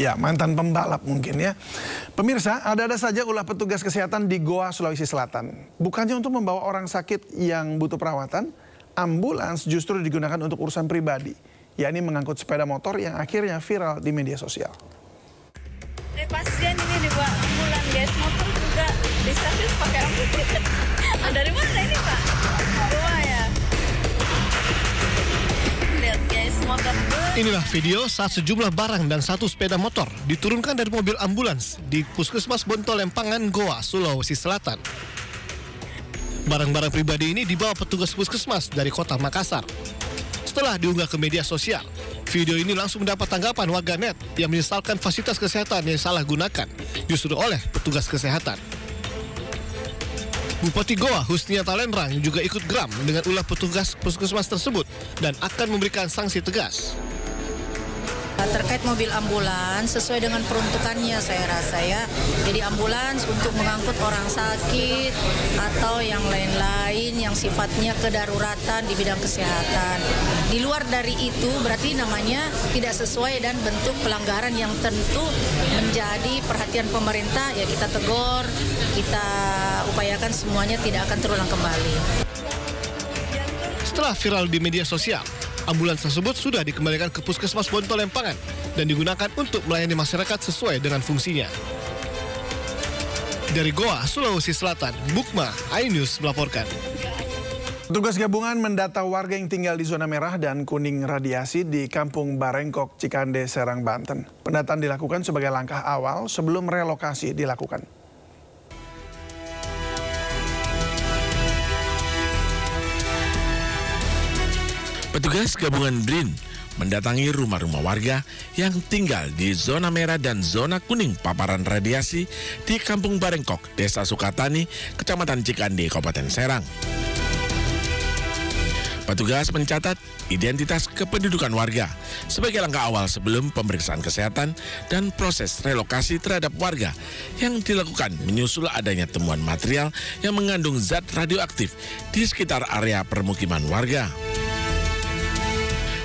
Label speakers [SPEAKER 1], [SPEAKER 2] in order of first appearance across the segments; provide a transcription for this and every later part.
[SPEAKER 1] Ya, mantan pembalap mungkin ya. Pemirsa, ada-ada saja ulah petugas kesehatan di Goa, Sulawesi Selatan. Bukannya untuk membawa orang sakit yang butuh perawatan, ambulans justru digunakan untuk urusan pribadi, yakni mengangkut sepeda motor yang akhirnya viral di media sosial.
[SPEAKER 2] Pasien ini dibawa ambulan, guys. Motor juga diservis pakai ambulan. Dari mana ini, Pak? Goa ya. Lihat, guys, motor.
[SPEAKER 3] Inilah video saat sejumlah barang dan satu sepeda motor diturunkan dari mobil ambulans di Puskesmas Bontolempangan, Goa, Sulawesi Selatan. Barang-barang pribadi ini dibawa petugas puskesmas dari kota Makassar. Setelah diunggah ke media sosial, video ini langsung mendapat tanggapan warganet yang menyesalkan fasilitas kesehatan yang salah gunakan justru oleh petugas kesehatan. Bupati Goa, Husniata Lenrang, juga ikut geram dengan ulah petugas puskesmas tersebut dan akan memberikan sanksi tegas.
[SPEAKER 4] Terkait mobil ambulans sesuai dengan peruntukannya saya rasa ya. Jadi ambulans untuk mengangkut orang sakit atau yang lain-lain yang sifatnya kedaruratan di bidang kesehatan. Di luar dari itu berarti namanya tidak sesuai dan bentuk pelanggaran yang tentu menjadi perhatian pemerintah, ya kita tegur, kita upayakan semuanya tidak akan terulang kembali.
[SPEAKER 3] Setelah viral di media sosial, ambulans tersebut sudah dikembalikan ke Puskesmas Bontolempangan dan digunakan untuk melayani masyarakat sesuai dengan fungsinya. Dari Goa, Sulawesi Selatan, Bukma, iNews melaporkan.
[SPEAKER 1] Petugas gabungan mendata warga yang tinggal di zona merah dan kuning radiasi di Kampung Barengkok, Cikande, Serang, Banten. Pendataan dilakukan sebagai langkah awal sebelum relokasi dilakukan.
[SPEAKER 5] Petugas gabungan BRIN mendatangi rumah-rumah warga yang tinggal di zona merah dan zona kuning paparan radiasi di Kampung Barengkok, Desa Sukatani, Kecamatan Cikande, Kabupaten Serang. Petugas mencatat identitas kependudukan warga sebagai langkah awal sebelum pemeriksaan kesehatan dan proses relokasi terhadap warga yang dilakukan menyusul adanya temuan material yang mengandung zat radioaktif di sekitar area permukiman warga.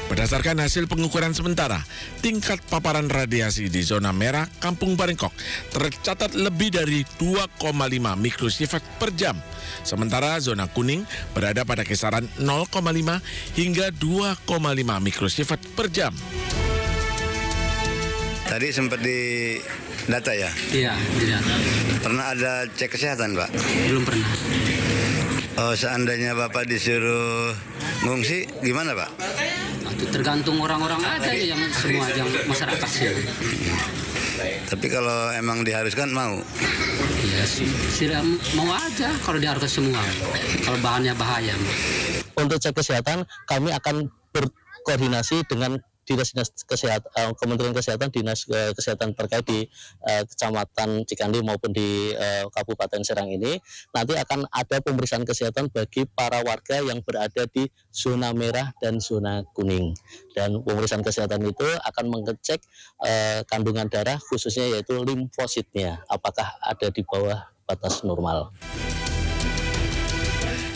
[SPEAKER 5] Berdasarkan hasil pengukuran sementara, tingkat paparan radiasi di zona merah Kampung Barengkok tercatat lebih dari 2,5 mikrosievert per jam. Sementara zona kuning berada pada kisaran 0,5 hingga 2,5 mikrosievert per jam.
[SPEAKER 6] Tadi sempat di data ya?
[SPEAKER 7] Iya, tidak.
[SPEAKER 6] Pernah ada cek kesehatan, Pak?
[SPEAKER 7] Belum pernah.
[SPEAKER 6] Oh, seandainya Bapak disuruh ngungsi, gimana, Pak?
[SPEAKER 7] Itu tergantung orang-orang aja yang semua yang masyarakat sih.
[SPEAKER 6] Tapi kalau emang diharuskan mau?
[SPEAKER 7] Iya sih, mau aja kalau diharuskan semua. Kalau bahannya bahaya.
[SPEAKER 8] Untuk cek kesehatan, kami akan berkoordinasi dengan Dinas Kesehatan, Kementerian Kesehatan, Dinas Kesehatan terkait di Kecamatan Cikande maupun di Kabupaten Serang ini. Nanti akan ada pemeriksaan kesehatan bagi para warga yang berada di zona merah dan zona kuning. Dan pemeriksaan kesehatan itu akan mengecek kandungan darah khususnya yaitu limfositnya, apakah ada di bawah batas normal.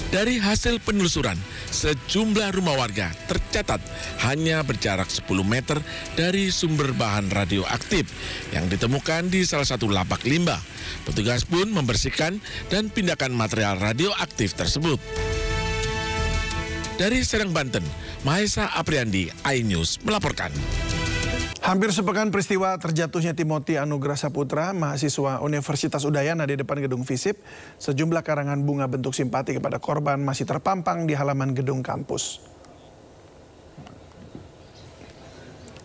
[SPEAKER 5] Dari hasil penelusuran, sejumlah rumah warga tercatat hanya berjarak 10 meter dari sumber bahan radioaktif yang ditemukan di salah satu lapak limbah. Petugas pun membersihkan dan pindahkan material radioaktif tersebut. Dari Serang, Banten, Mahesa Apriandi, iNews melaporkan.
[SPEAKER 1] Hampir sepekan peristiwa terjatuhnya Timothy Anugrah Saputra, mahasiswa Universitas Udayana di depan gedung FISIP, sejumlah karangan bunga bentuk simpati kepada korban masih terpampang di halaman gedung kampus.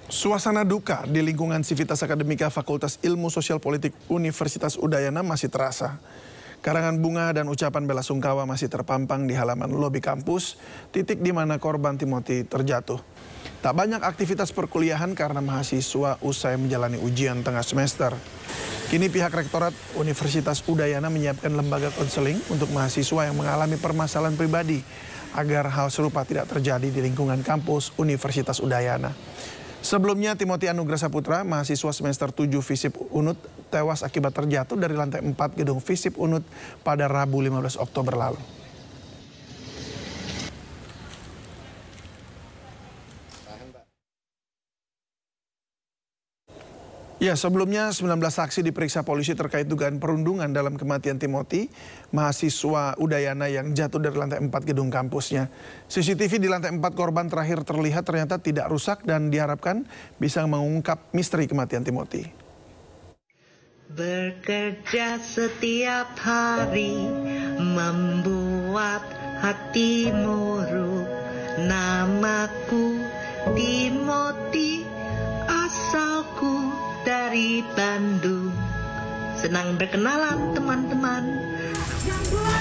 [SPEAKER 1] Suasana duka di lingkungan Civitas Akademika Fakultas Ilmu Sosial Politik Universitas Udayana masih terasa. Karangan bunga dan ucapan bela sungkawa masih terpampang di halaman lobi kampus, titik di mana korban Timothy terjatuh. Tak banyak aktivitas perkuliahan karena mahasiswa usai menjalani ujian tengah semester. Kini pihak Rektorat Universitas Udayana menyiapkan lembaga konseling untuk mahasiswa yang mengalami permasalahan pribadi agar hal serupa tidak terjadi di lingkungan kampus Universitas Udayana. Sebelumnya Timothy Anugrah Saputra, mahasiswa semester 7 FISIP Unut, tewas akibat terjatuh dari lantai 4 gedung FISIP Unut pada Rabu 15 Oktober lalu. Ya, sebelumnya 19 saksi diperiksa polisi terkait dugaan perundungan dalam kematian Timothy, mahasiswa Udayana yang jatuh dari lantai 4 gedung kampusnya. CCTV di lantai 4 korban terakhir terlihat ternyata tidak rusak dan diharapkan bisa mengungkap misteri kematian Timothy.
[SPEAKER 9] Bekerja setiap hari membuat hati murung. Namaku Timothy, asalku dari Bandung. Senang berkenalan teman-teman.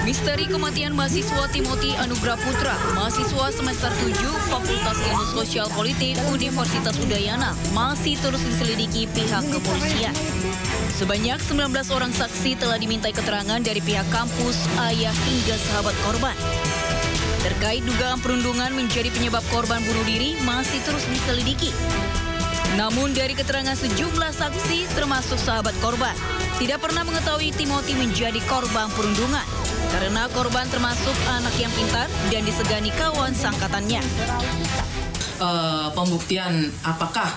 [SPEAKER 10] Misteri kematian mahasiswa Timothy Anugrah Putra, mahasiswa semester 7 Fakultas Ilmu Sosial Politik Universitas Udayana, masih terus diselidiki pihak kepolisian. Sebanyak 19 orang saksi telah dimintai keterangan dari pihak kampus, ayah hingga sahabat korban. Terkait dugaan perundungan menjadi penyebab korban bunuh diri masih terus diselidiki. Namun dari keterangan sejumlah saksi termasuk sahabat korban, tidak pernah mengetahui Timothy menjadi korban perundungan. Karena korban termasuk anak yang pintar dan disegani kawan sangkatannya.
[SPEAKER 11] Pembuktian apakah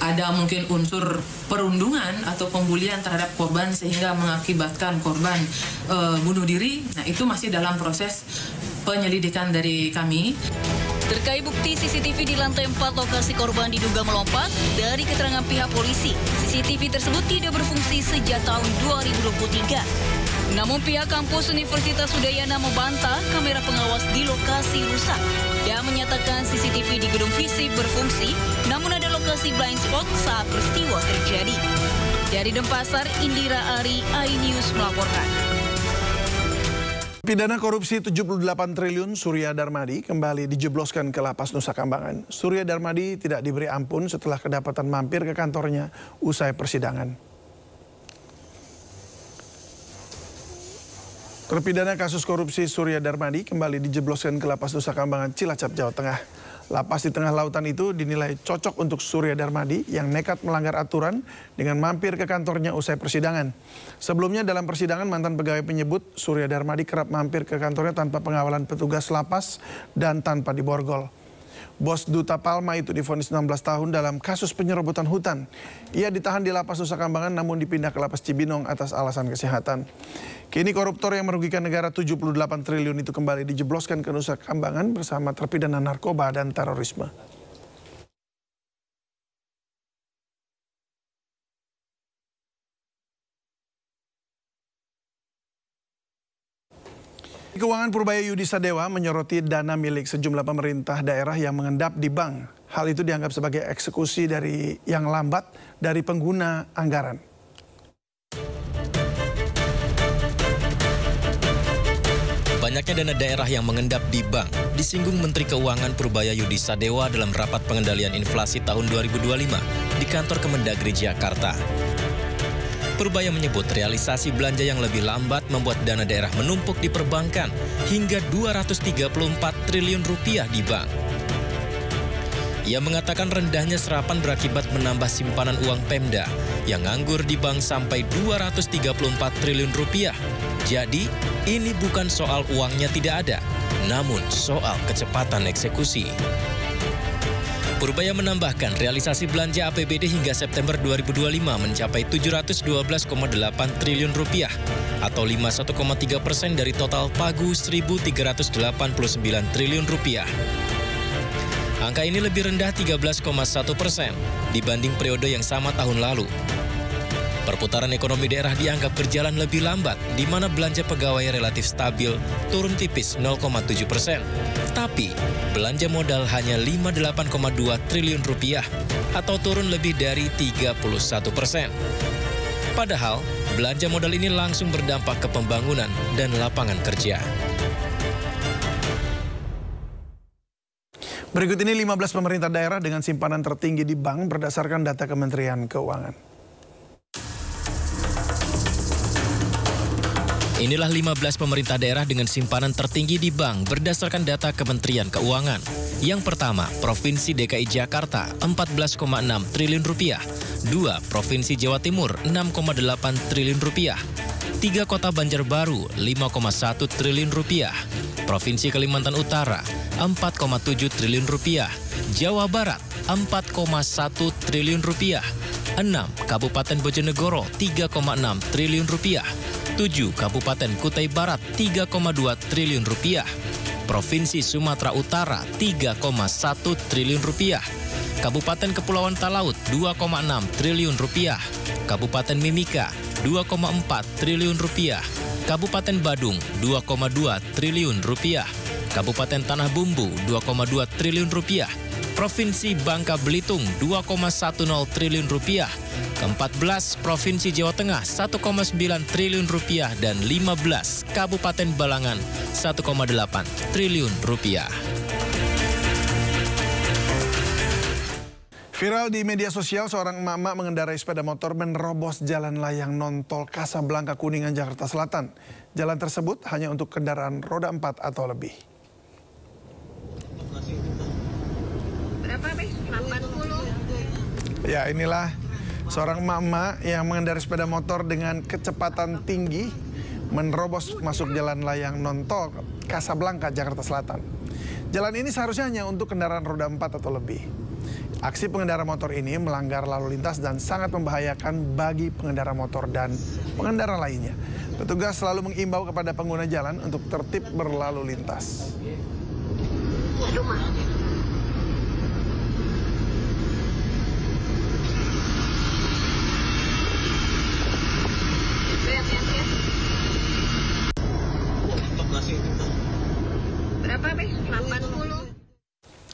[SPEAKER 11] ada mungkin unsur perundungan atau pembulian terhadap korban sehingga mengakibatkan korban bunuh diri, nah itu masih dalam proses penyelidikan dari kami.
[SPEAKER 10] Terkait bukti CCTV di lantai 4 lokasi korban diduga melompat, dari keterangan pihak polisi, CCTV tersebut tidak berfungsi sejak tahun 2023. Namun pihak kampus Universitas Udayana membantah kamera pengawas di lokasi rusak dan menyatakan CCTV di gedung FISIP berfungsi, namun ada lokasi blind spot saat peristiwa terjadi. Dari Denpasar, Indira Ari, iNews melaporkan.
[SPEAKER 1] Pidana korupsi 78 triliun Surya Darmadi kembali dijebloskan ke Lapas Nusa Kambangan. Surya Darmadi tidak diberi ampun setelah kedapatan mampir ke kantornya usai persidangan. Terpidana kasus korupsi Surya Darmadi kembali dijebloskan ke Lapas Nusa Kambangan, Cilacap, Jawa Tengah. Lapas di tengah lautan itu dinilai cocok untuk Surya Darmadi yang nekat melanggar aturan dengan mampir ke kantornya usai persidangan. Sebelumnya dalam persidangan mantan pegawai menyebut Surya Darmadi kerap mampir ke kantornya tanpa pengawalan petugas lapas dan tanpa diborgol. Bos Duta Palma itu divonis 16 tahun dalam kasus penyerobotan hutan. Ia ditahan di Lapas Nusa Kambangan namun dipindah ke Lapas Cibinong atas alasan kesehatan. Kini koruptor yang merugikan negara 78 triliun itu kembali dijebloskan ke Nusa Kambangan bersama terpidana narkoba dan terorisme. Keuangan Purbaya Yudi Sadewa menyoroti dana milik sejumlah pemerintah daerah yang mengendap di bank. Hal itu dianggap sebagai eksekusi dari yang lambat dari pengguna anggaran.
[SPEAKER 12] Banyaknya dana daerah yang mengendap di bank disinggung Menteri Keuangan Purbaya Yudi Sadewa dalam rapat pengendalian inflasi tahun 2025 di kantor Kemendagri Jakarta. Purbaya menyebut realisasi belanja yang lebih lambat membuat dana daerah menumpuk di perbankan hingga 234 triliun rupiah di bank. Ia mengatakan rendahnya serapan berakibat menambah simpanan uang Pemda yang nganggur di bank sampai 234 triliun rupiah. Jadi, ini bukan soal uangnya tidak ada, namun soal kecepatan eksekusi. Purbaya menambahkan realisasi belanja APBD hingga September 2025 mencapai 712,8 triliun rupiah atau 51,3% dari total pagu 1.389 triliun rupiah. Angka ini lebih rendah 13,1% dibanding periode yang sama tahun lalu. Perputaran ekonomi daerah dianggap berjalan lebih lambat, di mana belanja pegawai relatif stabil, turun tipis 0,7%. Tapi, belanja modal hanya 58,2 triliun rupiah, atau turun lebih dari 31%. Padahal, belanja modal ini langsung berdampak ke pembangunan dan lapangan kerja.
[SPEAKER 1] Berikut ini 15 pemerintah daerah dengan simpanan tertinggi di bank berdasarkan data Kementerian Keuangan.
[SPEAKER 12] Inilah 15 pemerintah daerah dengan simpanan tertinggi di bank berdasarkan data Kementerian Keuangan. Yang pertama, Provinsi DKI Jakarta 14,6 triliun rupiah. 2. Provinsi Jawa Timur 6,8 triliun rupiah. 3. Kota Banjarbaru 5,1 triliun rupiah. Provinsi Kalimantan Utara 4,7 triliun rupiah. Jawa Barat 4,1 triliun rupiah. 6. Kabupaten Bojonegoro 3,6 triliun rupiah. 7. Kabupaten Kutai Barat 3,2 triliun rupiah. Provinsi Sumatera Utara 3,1 triliun rupiah. Kabupaten Kepulauan Talaut 2,6 triliun rupiah. Kabupaten Mimika 2,4 triliun rupiah. Kabupaten Badung 2,2 triliun rupiah. Kabupaten Tanah Bumbu 2,2 triliun rupiah. Provinsi Bangka Belitung 2,10 triliun rupiah. Ke-14 Provinsi Jawa Tengah 1,9 triliun rupiah dan 15 Kabupaten Balangan 1,8 triliun rupiah.
[SPEAKER 1] Viral di media sosial, seorang emak-emak mengendarai sepeda motor menerobos jalan layang non-tol Kasablanka Kuningan, Jakarta Selatan. Jalan tersebut hanya untuk kendaraan roda 4 atau lebih.
[SPEAKER 2] Berapa, Beh? 80.
[SPEAKER 1] Ya, inilah seorang emak-emak yang mengendarai sepeda motor dengan kecepatan tinggi menerobos masuk jalan layang non-tol Kasablanka, Jakarta Selatan. Jalan ini seharusnya hanya untuk kendaraan roda 4 atau lebih. Aksi pengendara motor ini melanggar lalu lintas dan sangat membahayakan bagi pengendara motor dan pengendara lainnya. Petugas selalu mengimbau kepada pengguna jalan untuk tertib berlalu lintas.
[SPEAKER 2] Aduh,